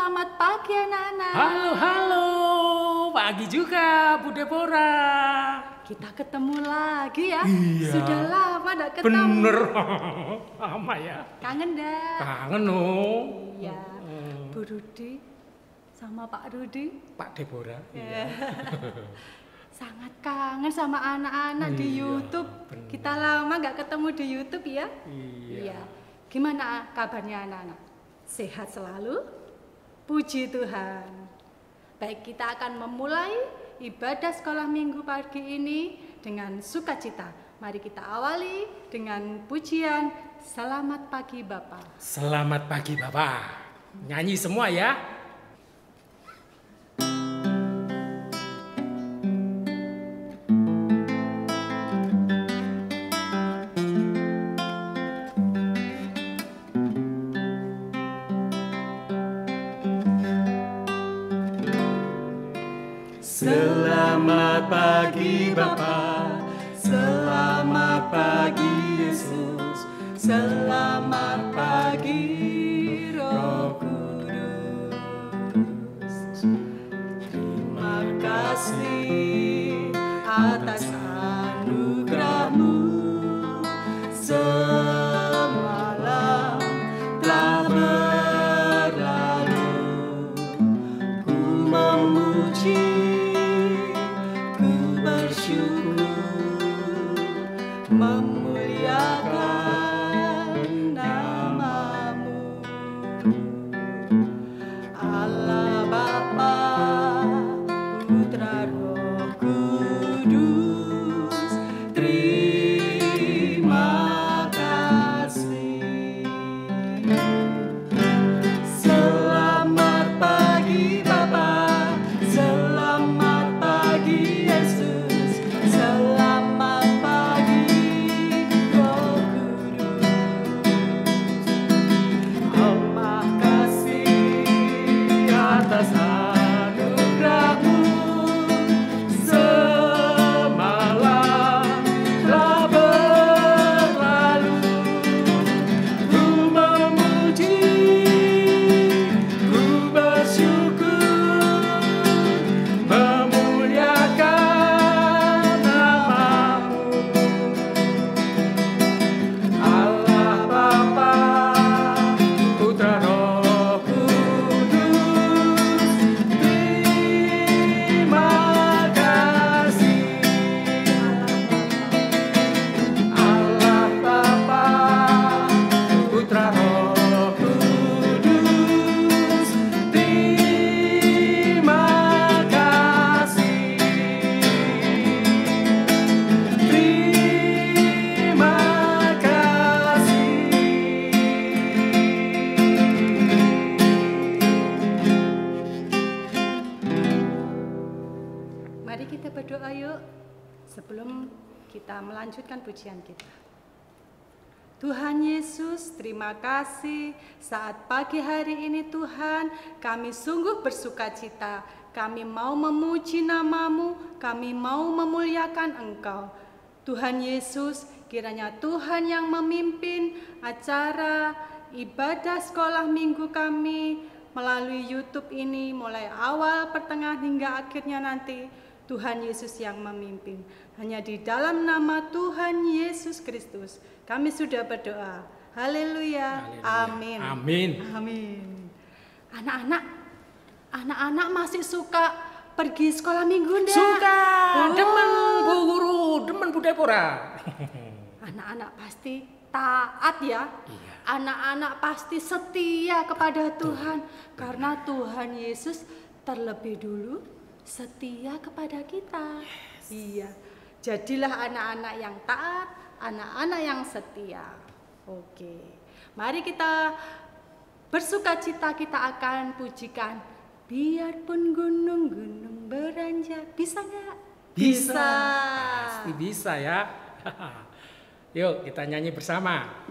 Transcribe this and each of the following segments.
Selamat pagi anak-anak. Halo, halo. Pagi juga, Bu Deborah. Kita ketemu lagi ya. Iya. Sudah lama gak ketemu. Bener. Lama ya. Kangen dah. Kangen dong. Iya. Bu Rudi sama Pak Rudi. Pak Deborah. Iya. Sangat kangen sama anak-anak di YouTube. Bener. Kita lama gak ketemu di YouTube ya. Iya. Gimana kabarnya anak-anak? Sehat selalu? Puji Tuhan. Baik, kita akan memulai ibadah sekolah minggu pagi ini dengan sukacita. Mari kita awali dengan pujian Selamat Pagi Bapak. Selamat pagi, Bapak. Nyanyi semua ya. Selamat pagi Bapa, selamat pagi Yesus, selamat pagi Roh Kudus. Terima kasih atas anugerah-Mu, semalam telah berlalu. Ku memuji, memuliakan nama-Mu, Allah Bapa, Putra Roh Kudus. Terima kasih. Selamat pagi Bapa, selamat pagi Yesus, selamat pagi Roh Kudus. Allah kasih atas anugerah-Mu, semalam telah berlalu. Ku memuji, ku bersyukur, memuliakan nama-Mu, Allah Bapa, Putra Roh Kudus. Terima kasih, Allah Bapa, Putra Roh Kudus. Terima kasih, terima kasih. Mari kita berdoa yuk sebelum kita melanjutkan pujian kita. Tuhan Yesus, terima kasih saat pagi hari ini Tuhan, kami sungguh bersukacita. Kami mau memuji nama-Mu, kami mau memuliakan Engkau. Tuhan Yesus, kiranya Tuhan yang memimpin acara ibadah sekolah minggu kami melalui YouTube ini, mulai awal, pertengahan hingga akhirnya nanti. Tuhan Yesus yang memimpin. Hanya di dalam nama Tuhan Yesus Kristus kami sudah berdoa. Haleluya. Amin. Amin. Amin. Anak-anak masih suka pergi sekolah minggu enggak? Suka. Oh. Demen Bu Guru, demen Bu Deborah. Anak-anak pasti taat ya. Iya. Anak-anak pasti setia kepada Tuhan. Karena Tuhan Yesus terlebih dulu setia kepada kita. Iya. Jadilah anak-anak yang taat, anak-anak yang setia. Oke. Mari kita bersukacita, kita akan pujikan biarpun gunung-gunung beranjak. Bisa nggak? Bisa. Pasti bisa ya. Yuk kita nyanyi bersama.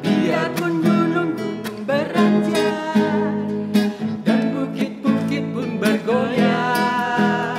Biarpun gunung-gunung beranjak dan bukit-bukit pun bergoyang,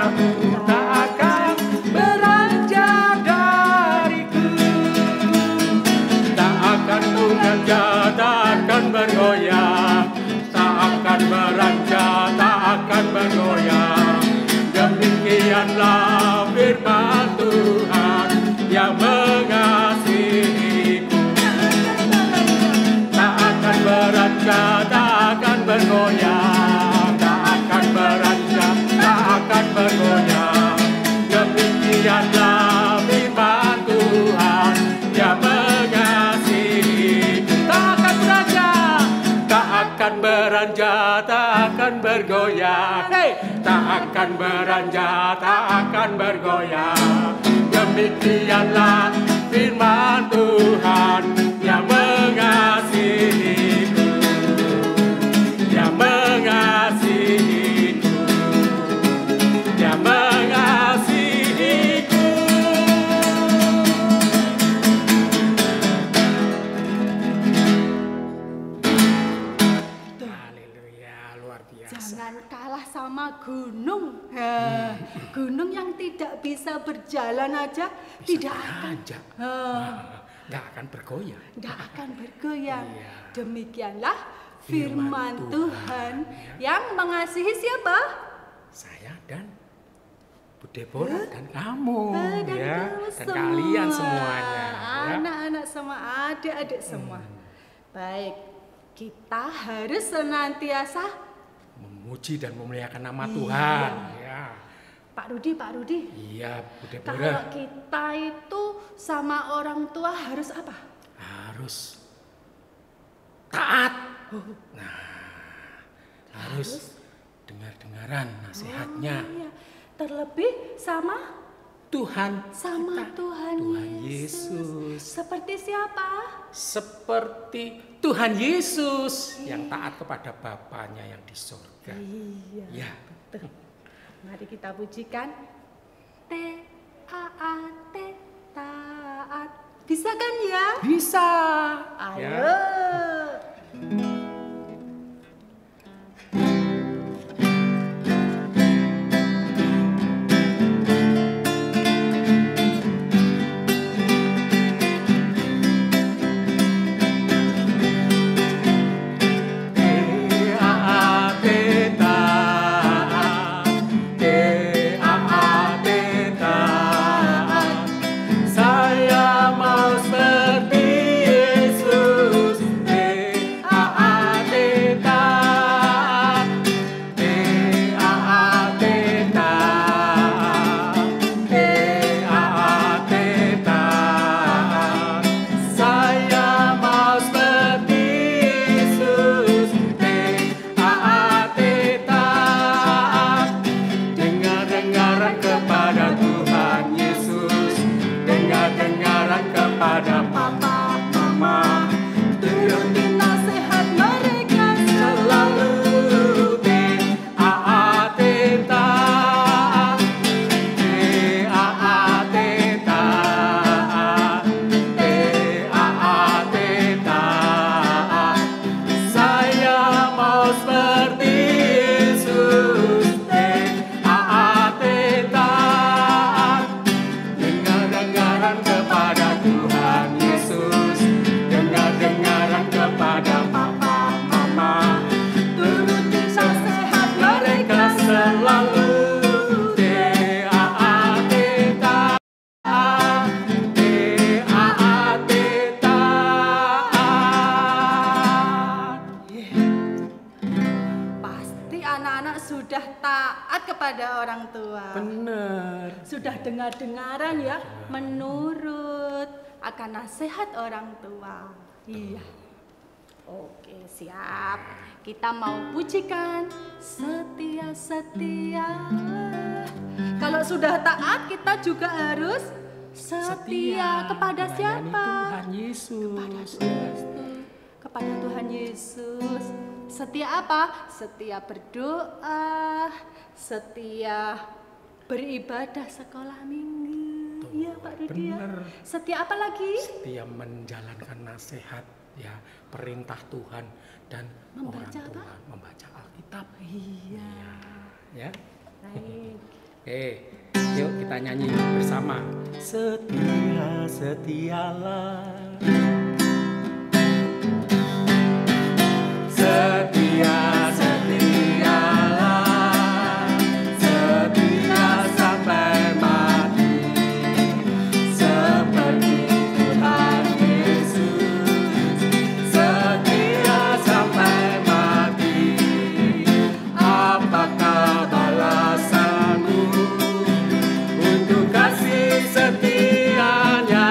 kepadamu tak akan beranjak dariku. Tak akan beranjak, tak akan bergoyang, tak akan beranjak, tak akan bergoyang. Demikianlah firman Tuhan yang mengasihiku. Tak akan beranjak, tak akan bergoyang, tak akan beranjak, tak akan bergoyang. Demikianlah firman Tuhan yang mengasihiku. Tak akan beranjak, tak akan beranjak, tak akan bergoyang. Hey! Tak akan beranjak, tak akan bergoyang. Demikianlah firman Tuhan yang mengasihiku, yang mengasihiku, yang mengasihiku. Haleluya, luar biasa. Jangan kalah sama gunung. Gunung yang tidak bisa berjalan aja tidak akan. Beranjak. Ha, Nggak akan bergoyang. nggak akan bergoyang. Iya. Demikianlah Firman firman Tuhan. Tuhan yang mengasihi siapa? Saya dan Bu Deborah dan kamu, Dan ya, kamu dan kalian semuanya. Ya. Anak-anak semua, adik-adik semua. Baik, kita harus senantiasa. Memuji dan memuliakan nama Tuhan. Ya. Pak Rudi, Iya, Bu kalau Deborah. kita itu sama orang tua harus apa? Harus taat. Nah, harus dengar-dengaran nasihatnya. Iya. Terlebih sama Tuhan Tuhan Yesus. Seperti siapa? Seperti Tuhan Yesus yang taat kepada Bapaknya yang di surga. Iya. Ya. Betul. Mari kita pujikan T-A-A-T, taat. Bisa kan ya? Bisa. Ayo. Ya. Saya mau seperti Yesus. sudah taat kepada orang tua. Benar. Sudah dengar-dengaran ya, menurut akan nasihat orang tua. Iya. Oke, siap. Kita mau pujikan setia-setia. Kalau sudah taat, kita juga harus setia kepada melayani siapa? Tuhan Yesus. Kepada Tuhan Yesus. Setia apa? Setia berdoa, setia beribadah sekolah minggu. Iya, Pak Rudi. Benar. Setia apa lagi? Setia menjalankan nasihat, ya, perintah Tuhan dan Membaca orang apa? tua membaca Alkitab. Iya. Ya. Baik. Oke, yuk kita nyanyi bersama. Setia, setialah. Setia, setialah. Setia sampai mati. Seperti Tuhan Yesus. Setia sampai mati. Apakah balasanmu untuk kasih setianya?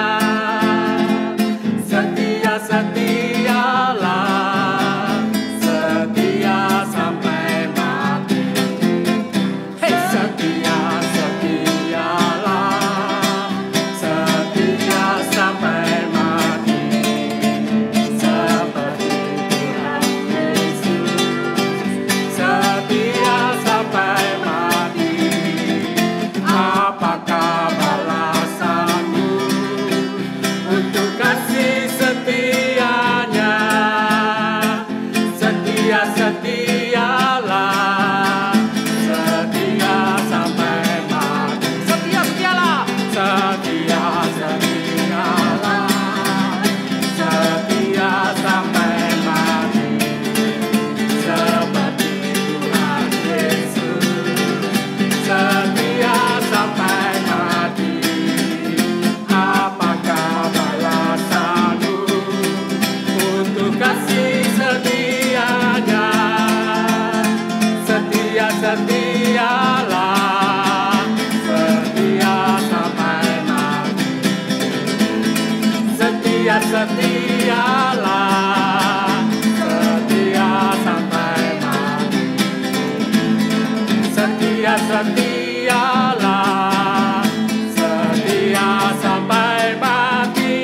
Setia, setialah. Setia sampai mati. Hei, setia, setialah. Setia sampai mati. Seperti Tuhan Yesus. Setia sampai mati. Apakah balasanmu untuk kasih setianya? Setia, setialah. Setia sampai mati. Setia, setialah. Setia, setialah. Setia sampai mati. Seperti Tuhan Yesus. Setia sampai mati. Apakah balasanmu untuk kasih setianya? Setia, setialah. Setia sampai mati. Setia, setialah. Setia sampai mati. Setia, setialah. Setia sampai mati.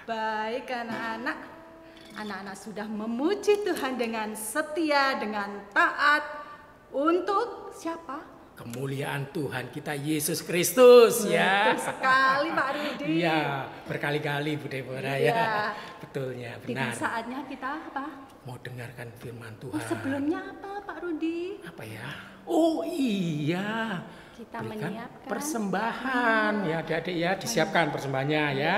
Baik anak-anak, anak-anak sudah memuji Tuhan dengan setia, dengan taat untuk siapa? Kemuliaan Tuhan kita Yesus Kristus ya. Betul sekali Pak Rudi. Iya, berkali-kali Bu Deborah Iya. ya. Betulnya, Tiba benar. saatnya kita apa? Mau dengarkan firman Oh, Tuhan. sebelumnya apa Pak Rudi? Apa ya? Oh iya. Kita Berikan menyiapkan persembahan ya adik-adik ya. Disiapkan persembahannya ya.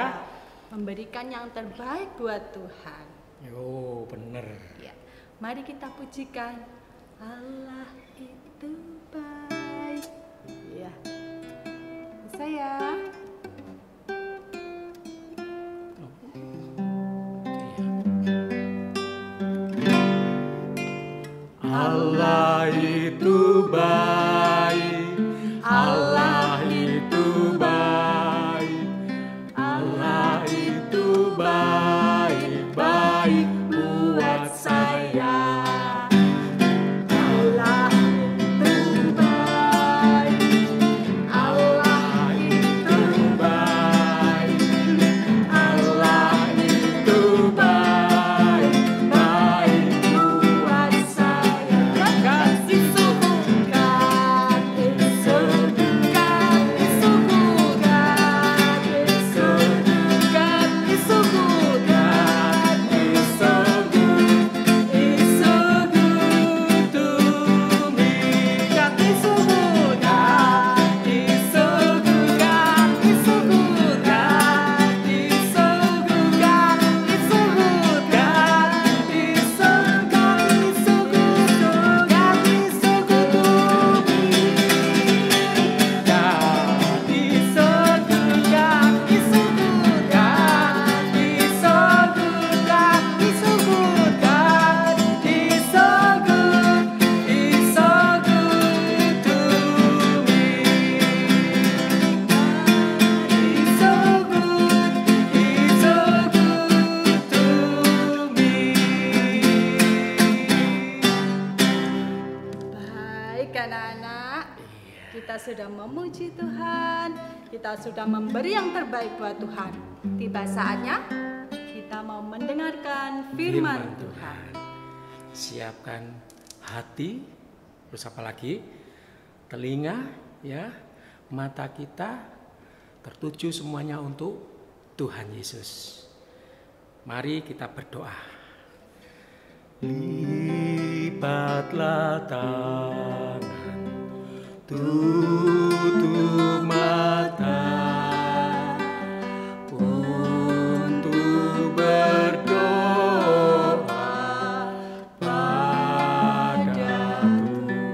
Memberikan yang terbaik buat Tuhan. Oh bener. Ya, mari kita pujikan Allah itu baik. Ya, saya. Allah itu baik. Allah itu baik. Allah itu baik, baik buat saya. Allah itu baik. Allah itu baik. Allah itu baik, baik buat saya. Kasih surga, surga, surga, surga, surga. Is so good, is so good to me. God is so good, God is so good, God is so good, God is so good, God is so good, God is so good, God is so good to me. God is so good, God is so good, God is so good, God is so good, God is so good, is so good to me. Is so good, is so good to me. Baik anak-anak, kita sudah memuji Tuhan, kita sudah memberi yang terbaik buat Tuhan. Tiba saatnya kita mau mendengarkan firman Tuhan. Siapkan hati, terus apa lagi? Telinga, ya, mata kita tertuju semuanya untuk Tuhan Yesus. Mari kita berdoa. Lipatlah tangan, tutup mata untuk berdoa pada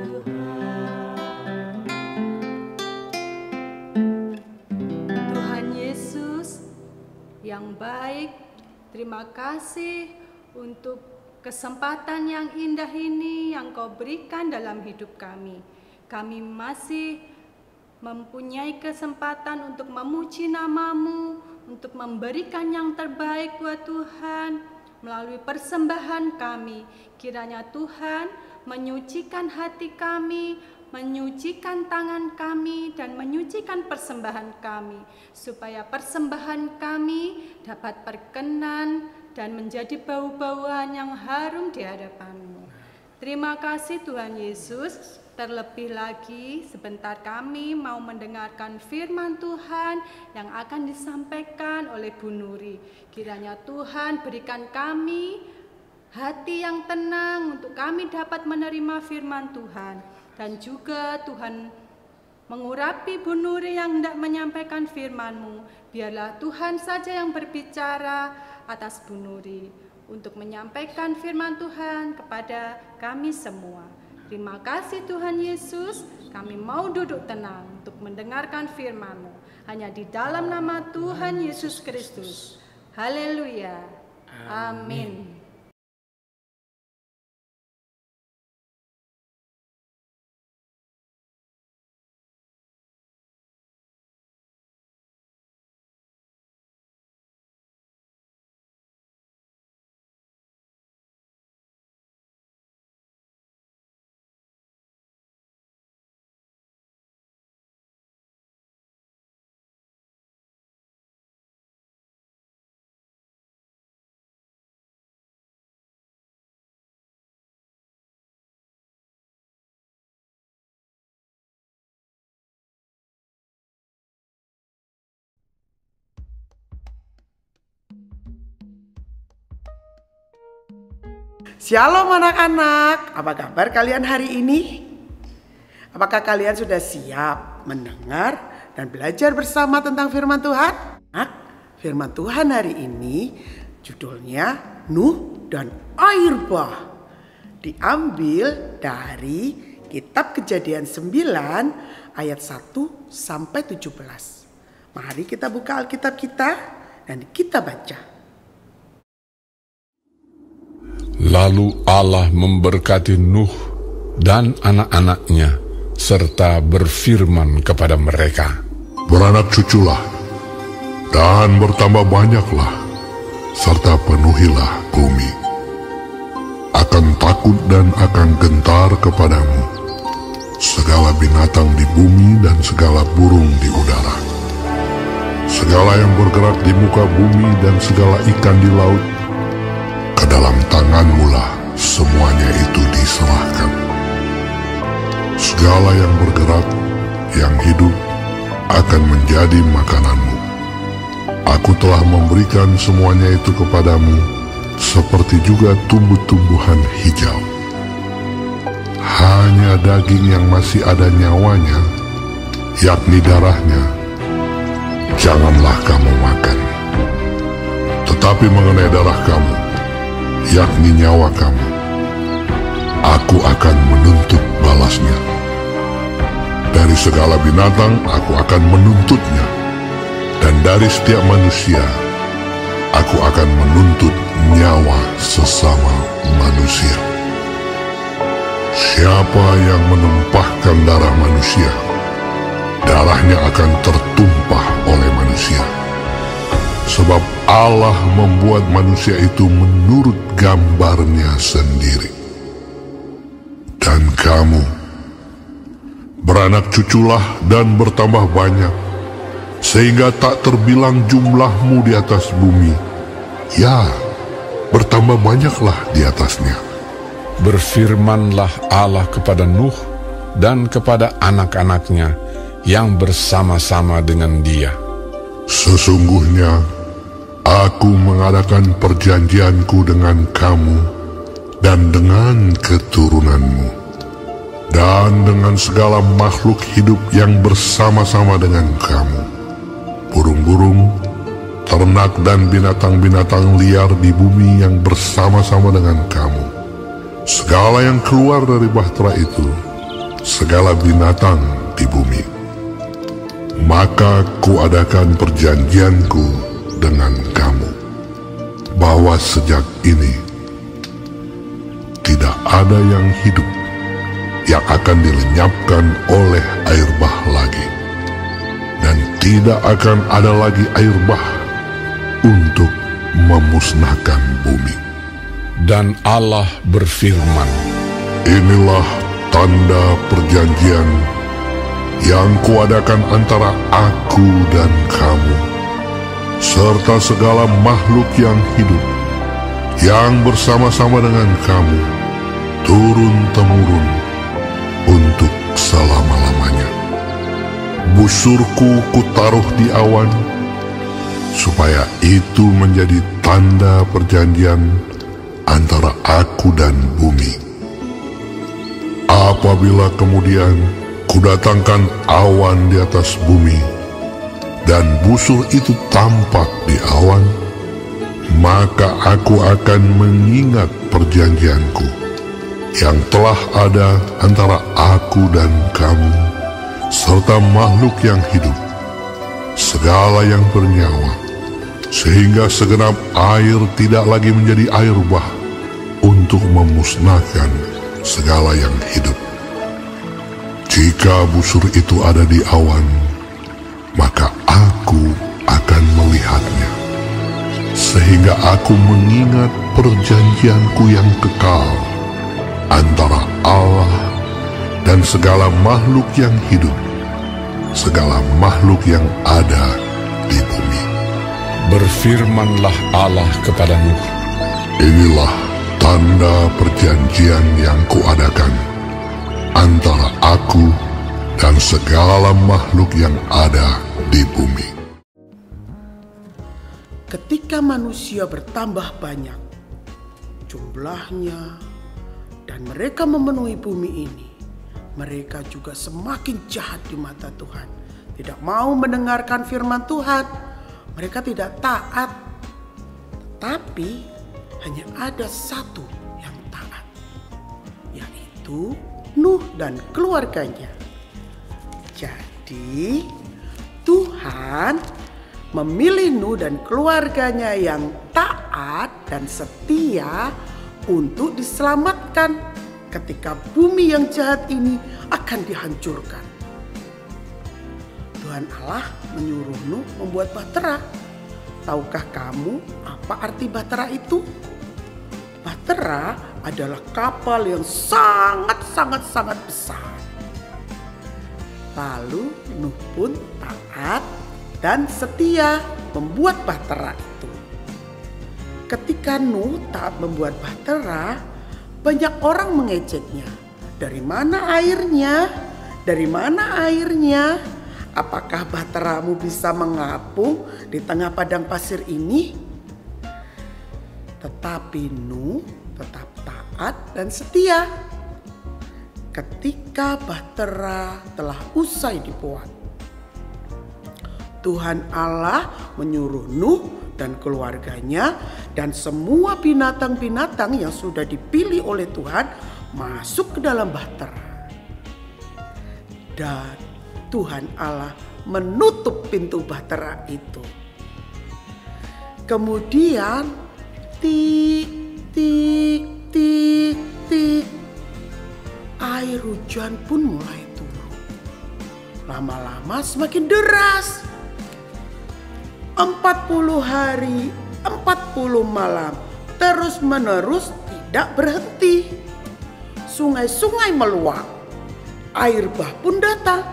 Tuhan. Tuhan Yesus yang baik, terima kasih untuk kesempatan yang indah ini yang Kau berikan dalam hidup kami. Kami masih mempunyai kesempatan untuk memuji nama-Mu, untuk memberikan yang terbaik buat Tuhan melalui persembahan kami. Kiranya Tuhan menyucikan hati kami, menyucikan tangan kami, dan menyucikan persembahan kami, supaya persembahan kami dapat berkenan dan menjadi bau-bauan yang harum di hadapan-Mu. Terima kasih Tuhan Yesus. Terlebih lagi sebentar kami mau mendengarkan firman Tuhan yang akan disampaikan oleh Bu Nuri. Kiranya Tuhan berikan kami hati yang tenang untuk kami dapat menerima firman Tuhan. Dan juga Tuhan mengurapi Bu Nuri yang hendak menyampaikan firman-Mu. Biarlah Tuhan saja yang berbicara atas Bu Nuri untuk menyampaikan firman Tuhan kepada kami semua. Terima kasih Tuhan Yesus, kami mau duduk tenang untuk mendengarkan firman-Mu. Hanya di dalam nama Tuhan Yesus Kristus. Haleluya. Amin. Shalom anak-anak, apa kabar kalian hari ini? Apakah kalian sudah siap mendengar dan belajar bersama tentang firman Tuhan? Firman Tuhan hari ini judulnya Nuh dan Air Bah. Diambil dari kitab Kejadian 9 ayat 1 sampai 17. Mari kita buka Alkitab kita dan kita baca. Lalu Allah memberkati Nuh dan anak-anaknya, serta berfirman kepada mereka, Beranak cuculah, dan bertambah banyaklah, serta penuhilah bumi. Akan takut dan akan gentar kepadamu segala binatang di bumi dan segala burung di udara, segala yang bergerak di muka bumi dan segala ikan di laut. Ke dalam tanganmu-lah semuanya itu diserahkan. Segala yang bergerak, yang hidup, akan menjadi makananmu. Aku telah memberikan semuanya itu kepadamu, seperti juga tumbuh-tumbuhan hijau. Hanya daging yang masih ada nyawanya, yakni darahnya, janganlah kamu makan. Tetapi mengenai darah kamu, yakni nyawa kamu, aku akan menuntut balasnya. Dari segala binatang aku akan menuntutnya, dan dari setiap manusia aku akan menuntut nyawa sesama manusia. Siapa yang menumpahkan darah manusia, darahnya akan tertumpah oleh manusia. Sebab Allah membuat manusia itu menurut gambarnya sendiri. Dan kamu, beranak cuculah dan bertambah banyak, sehingga tak terbilang jumlahmu di atas bumi. Ya, bertambah banyaklah di atasnya. Berfirmanlah Allah kepada Nuh dan kepada anak-anaknya yang bersama-sama dengan dia. Sesungguhnya Aku mengadakan perjanjianku dengan kamu dan dengan keturunanmu, dan dengan segala makhluk hidup yang bersama-sama dengan kamu, burung-burung, ternak dan binatang-binatang liar di bumi yang bersama-sama dengan kamu, segala yang keluar dari bahtera itu, segala binatang di bumi. Maka kuadakan perjanjianku dengan kamu, bahwa sejak ini tidak ada yang hidup yang akan dilenyapkan oleh air bah lagi, dan tidak akan ada lagi air bah untuk memusnahkan bumi. Dan Allah berfirman, Inilah tanda perjanjian yang kuadakan antara aku dan kamu, serta segala makhluk yang hidup yang bersama-sama dengan kamu, turun-temurun untuk selama-lamanya. Busurku kutaruh di awan, supaya itu menjadi tanda perjanjian antara aku dan bumi. Apabila kemudian kudatangkan awan di atas bumi, dan busur itu tampak di awan, maka aku akan mengingat perjanjianku yang telah ada antara aku dan kamu, serta makhluk yang hidup, segala yang bernyawa, sehingga segenap air tidak lagi menjadi air bah untuk memusnahkan segala yang hidup. Jika busur itu ada di awan, maka aku akan melihatnya, sehingga aku mengingat perjanjianku yang kekal antara Allah dan segala makhluk yang hidup, segala makhluk yang ada di bumi. berfirmanlah Allah kepada Nuh, Inilah tanda perjanjian yang kuadakan antara aku dan segala makhluk yang ada di bumi. Ketika manusia bertambah banyak jumlahnya dan mereka memenuhi bumi ini, mereka juga semakin jahat di mata Tuhan. Tidak mau mendengarkan firman Tuhan, mereka tidak taat. Tapi hanya ada satu yang taat, yaitu Nuh dan keluarganya. Jadi Tuhan memilih Nuh dan keluarganya yang taat dan setia untuk diselamatkan ketika bumi yang jahat ini akan dihancurkan. Tuhan Allah menyuruh Nuh membuat bahtera. Tahukah kamu apa arti bahtera itu? Bahtera adalah kapal yang sangat besar. Lalu Nuh pun taat dan setia membuat bahtera itu. Ketika Nuh taat membuat bahtera, banyak orang mengejeknya. Dari mana airnya? Dari mana airnya? Apakah bahteramu bisa mengapung di tengah padang pasir ini? Tetapi Nuh tetap taat dan setia. Ketika bahtera telah usai dibuat, Tuhan Allah menyuruh Nuh dan keluarganya dan semua binatang-binatang yang sudah dipilih oleh Tuhan masuk ke dalam bahtera. Dan Tuhan Allah menutup pintu bahtera itu. Kemudian tik air hujan pun mulai turun. Lama-lama semakin deras. 40 hari, 40 malam, terus-menerus tidak berhenti. Sungai-sungai meluap, air bah pun datang.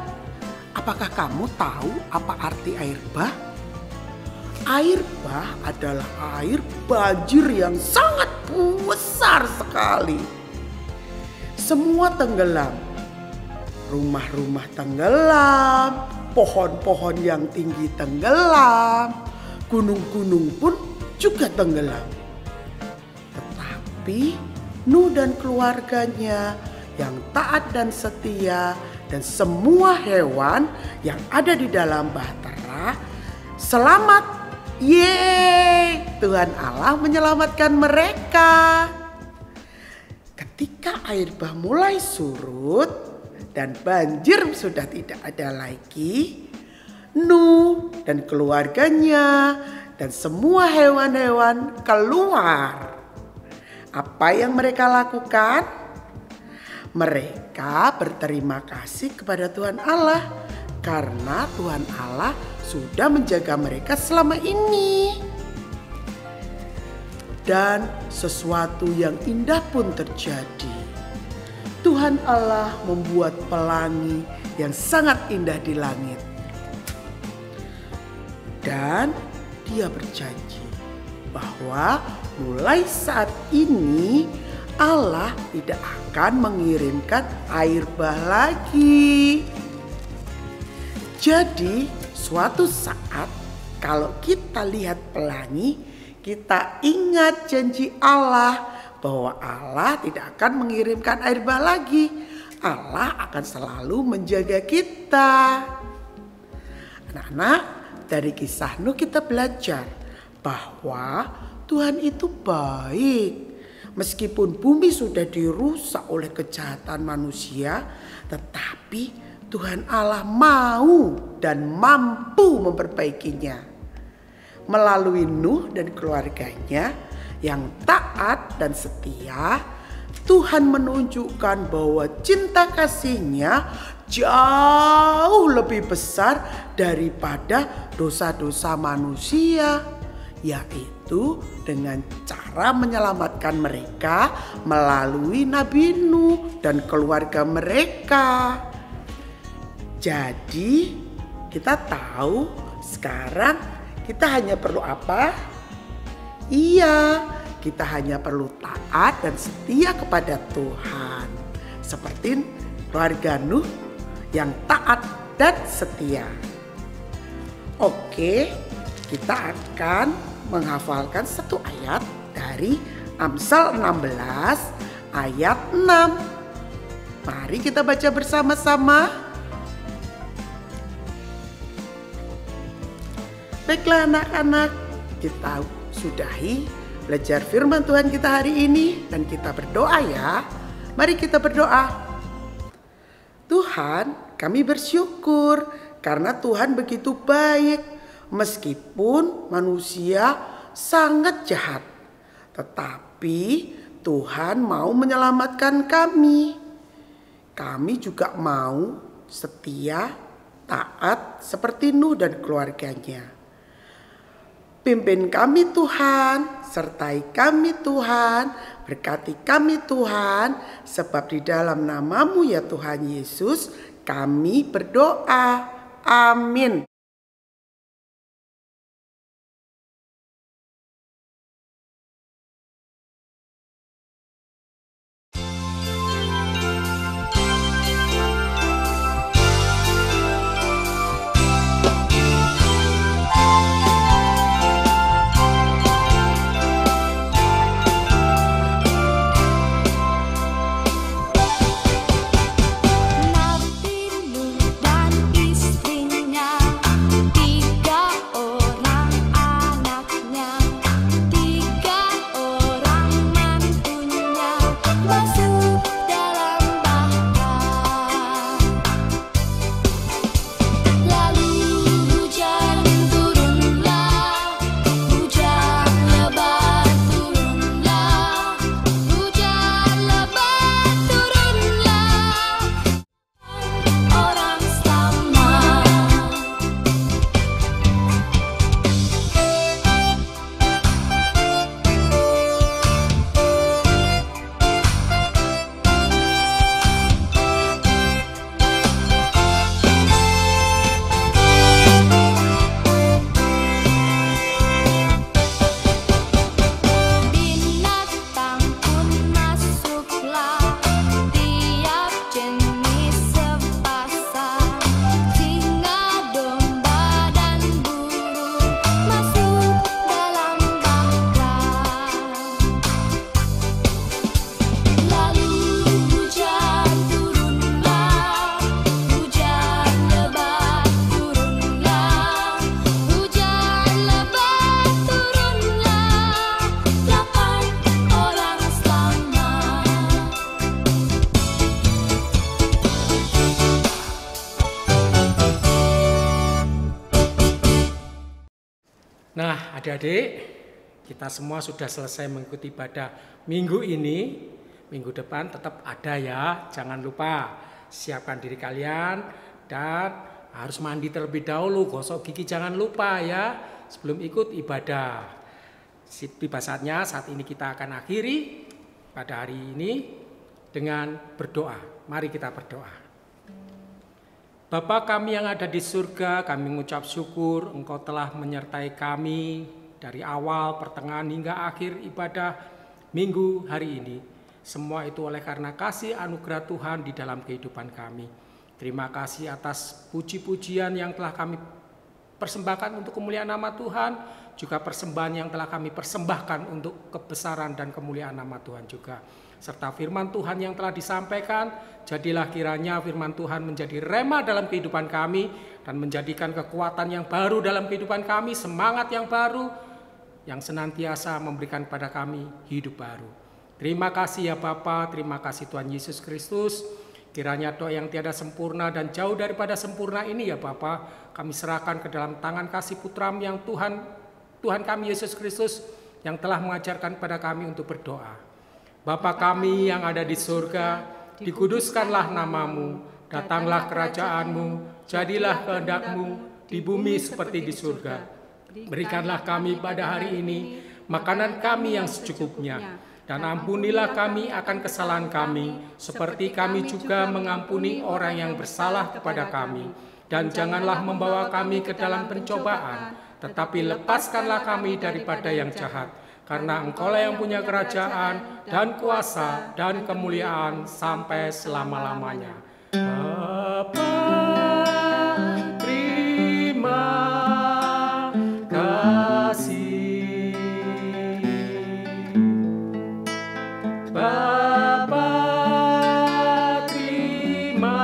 Apakah kamu tahu apa arti air bah? Air bah adalah air banjir yang sangat besar sekali. Semua tenggelam, rumah-rumah tenggelam, pohon-pohon yang tinggi tenggelam, gunung-gunung pun juga tenggelam. Tetapi Nuh dan keluarganya yang taat dan setia dan semua hewan yang ada di dalam bahtera selamat. Yeay, Tuhan Allah menyelamatkan mereka. Ketika air bah mulai surut dan banjir sudah tidak ada lagi, Nuh dan keluarganya dan semua hewan-hewan keluar. Apa yang mereka lakukan? Mereka berterima kasih kepada Tuhan Allah karena Tuhan Allah sudah menjaga mereka selama ini. Dan sesuatu yang indah pun terjadi. Tuhan Allah membuat pelangi yang sangat indah di langit. Dan Dia berjanji bahwa mulai saat ini Allah tidak akan mengirimkan air bah lagi. Jadi suatu saat kalau kita lihat pelangi, kita ingat janji Allah bahwa Allah tidak akan mengirimkan air bah lagi. Allah akan selalu menjaga kita. Anak-anak, dari kisah Nuh kita belajar bahwa Tuhan itu baik. Meskipun bumi sudah dirusak oleh kejahatan manusia, tetapi Tuhan Allah mau dan mampu memperbaikinya. Melalui Nuh dan keluarganya yang taat dan setia, Tuhan menunjukkan bahwa cinta kasih-Nya jauh lebih besar daripada dosa-dosa manusia, yaitu dengan cara menyelamatkan mereka melalui Nabi Nuh dan keluarga mereka. Jadi kita tahu sekarang kita hanya perlu apa? Iya, kita hanya perlu taat dan setia kepada Tuhan. Seperti keluarga Nuh yang taat dan setia. Oke, kita akan menghafalkan satu ayat dari Amsal 16 ayat 6. Mari kita baca bersama-sama. Baiklah anak-anak, kita sudahi belajar firman Tuhan kita hari ini dan kita berdoa ya. Mari kita berdoa. Tuhan, kami bersyukur karena Tuhan begitu baik meskipun manusia sangat jahat. Tetapi Tuhan mau menyelamatkan kami. Kami juga mau setia, taat seperti Nuh dan keluarganya. Pimpin kami Tuhan, sertai kami Tuhan, berkati kami Tuhan, sebab di dalam nama-Mu ya Tuhan Yesus kami berdoa. Amin. Nabi Nuh dan istrinya adik-adik, kita semua sudah selesai mengikuti ibadah minggu ini. Minggu depan tetap ada ya, jangan lupa siapkan diri kalian dan harus mandi terlebih dahulu, gosok gigi jangan lupa ya sebelum ikut ibadah. Tiba saatnya saat ini kita akan akhiri pada hari ini dengan berdoa. Mari kita berdoa. Bapa kami yang ada di surga, kami mengucap syukur Engkau telah menyertai kami dari awal, pertengahan hingga akhir ibadah minggu hari ini. Semua itu oleh karena kasih anugerah Tuhan di dalam kehidupan kami. Terima kasih atas puji-pujian yang telah kami persembahkan untuk kemuliaan nama Tuhan, juga persembahan yang telah kami persembahkan untuk kebesaran dan kemuliaan nama Tuhan juga. Serta firman Tuhan yang telah disampaikan, jadilah kiranya firman Tuhan menjadi rema dalam kehidupan kami dan menjadikan kekuatan yang baru dalam kehidupan kami, semangat yang baru yang senantiasa memberikan pada kami hidup baru. Terima kasih ya Bapa, terima kasih Tuhan Yesus Kristus. Kiranya doa yang tiada sempurna dan jauh daripada sempurna ini ya Bapa, kami serahkan ke dalam tangan kasih Putra-Mu yang Tuhan kami Yesus Kristus yang telah mengajarkan pada kami untuk berdoa. Bapa kami yang ada di surga, dikuduskanlah nama-Mu, datanglah kerajaan-Mu, jadilah kehendak-Mu di bumi seperti di surga. Berikanlah kami pada hari ini makanan kami yang secukupnya. Dan ampunilah kami akan kesalahan kami, seperti kami juga mengampuni orang yang bersalah kepada kami. Dan janganlah membawa kami ke dalam pencobaan, tetapi lepaskanlah kami daripada yang jahat. Karena Engkaulah yang punya kerajaan, dan kuasa, dan kemuliaan sampai selama-lamanya. Bapa, terima kasih. Bapa, terima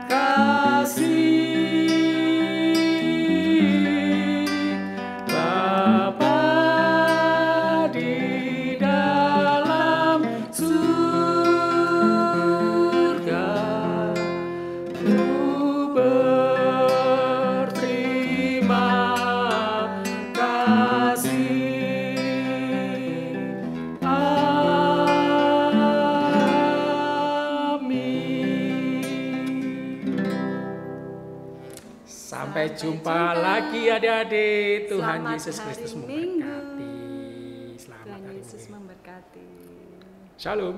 kasih. Bapa di dalam surga, ku berterima kasih. Sampai jumpa lagi adik-adik. Tuhan Yesus Kristus memberkati. Selamat Tuhan hari Yesus Minggu. memberkati. Shalom.